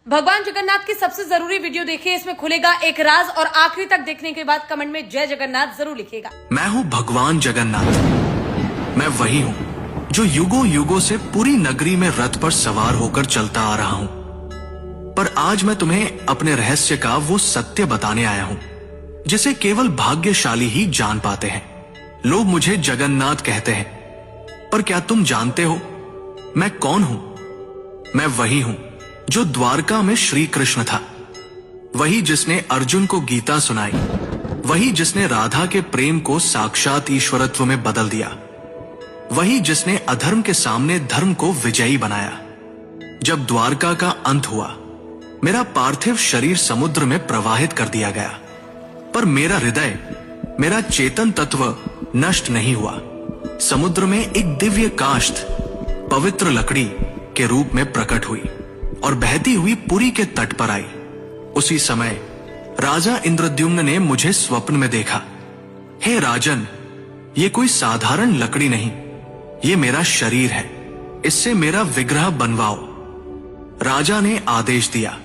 भगवान जगन्नाथ की सबसे जरूरी वीडियो देखिए, इसमें खुलेगा एक राज और आखिरी तक देखने के बाद कमेंट में जय जगन्नाथ जरूर लिखिएगा। मैं हूँ भगवान जगन्नाथ। मैं वही हूँ जो युगों युगों से पूरी नगरी में रथ पर सवार होकर चलता आ रहा हूँ। पर आज मैं तुम्हें अपने रहस्य का वो सत्य बताने आया हूँ जिसे केवल भाग्यशाली ही जान पाते हैं। लोग मुझे जगन्नाथ कहते हैं, पर क्या तुम जानते हो मैं कौन हूं? मैं वही हूं जो द्वारका में श्री कृष्ण था, वही जिसने अर्जुन को गीता सुनाई, वही जिसने राधा के प्रेम को साक्षात ईश्वरत्व में बदल दिया, वही जिसने अधर्म के सामने धर्म को विजयी बनाया। जब द्वारका का अंत हुआ, मेरा पार्थिव शरीर समुद्र में प्रवाहित कर दिया गया, पर मेरा हृदय, मेरा चेतन तत्व नष्ट नहीं हुआ। समुद्र में एक दिव्य काष्ठ पवित्र लकड़ी के रूप में प्रकट हुई और बहती हुई पुरी के तट पर आई। उसी समय राजा इंद्रद्युम्न ने मुझे स्वप्न में देखा। हे राजन, ये कोई साधारण लकड़ी नहीं, ये मेरा शरीर है, इससे मेरा विग्रह बनवाओ। राजा ने आदेश दिया।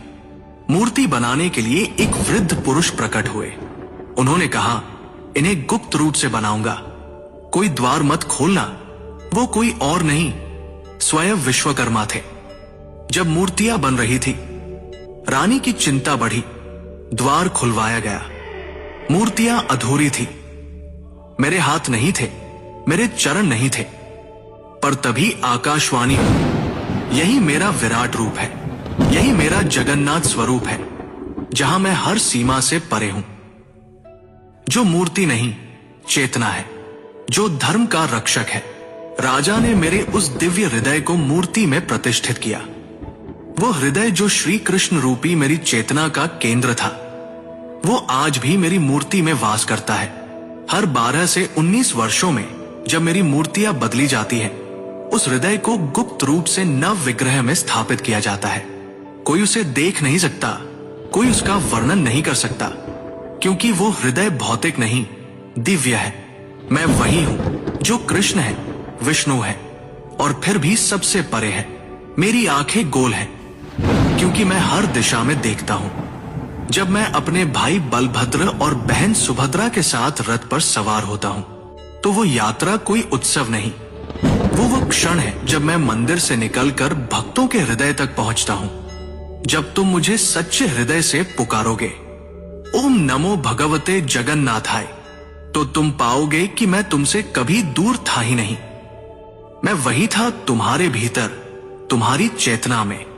मूर्ति बनाने के लिए एक वृद्ध पुरुष प्रकट हुए। उन्होंने कहा, इन्हें गुप्त रूप से बनाऊंगा, कोई द्वार मत खोलना। वो कोई और नहीं, स्वयं विश्वकर्मा थे। जब मूर्तियां बन रही थी, रानी की चिंता बढ़ी। द्वार खुलवाया गया। मूर्तियां अधूरी थी। मेरे हाथ नहीं थे, मेरे चरण नहीं थे, पर तभी आकाशवाणी हुई, यही मेरा विराट रूप है, यही मेरा जगन्नाथ स्वरूप है, जहां मैं हर सीमा से परे हूं। जो मूर्ति नहीं, चेतना है, जो धर्म का रक्षक है। राजा ने मेरे उस दिव्य हृदय को मूर्ति में प्रतिष्ठित किया। वो हृदय जो श्री कृष्ण रूपी मेरी चेतना का केंद्र था, वो आज भी मेरी मूर्ति में वास करता है। हर 12 से 19 वर्षों में जब मेरी मूर्तियां बदली जाती हैं, उस हृदय को गुप्त रूप से नव विग्रह में स्थापित किया जाता है। कोई उसे देख नहीं सकता, कोई उसका वर्णन नहीं कर सकता, क्योंकि वो हृदय भौतिक नहीं, दिव्य है। मैं वही हूं जो कृष्ण है, विष्णु है, और फिर भी सबसे परे है। मेरी आंखें गोल हैं, क्योंकि मैं हर दिशा में देखता हूं। जब मैं अपने भाई बलभद्र और बहन सुभद्रा के साथ रथ पर सवार होता हूं, तो वो यात्रा कोई उत्सव नहीं, वो क्षण है जब मैं मंदिर से निकलकर भक्तों के हृदय तक पहुंचता हूं। जब तुम मुझे सच्चे हृदय से पुकारोगे, ओम नमो भगवते जगन्नाथाय, तो तुम पाओगे कि मैं तुमसे कभी दूर था ही नहीं। मैं वही था तुम्हारे भीतर, तुम्हारी चेतना में।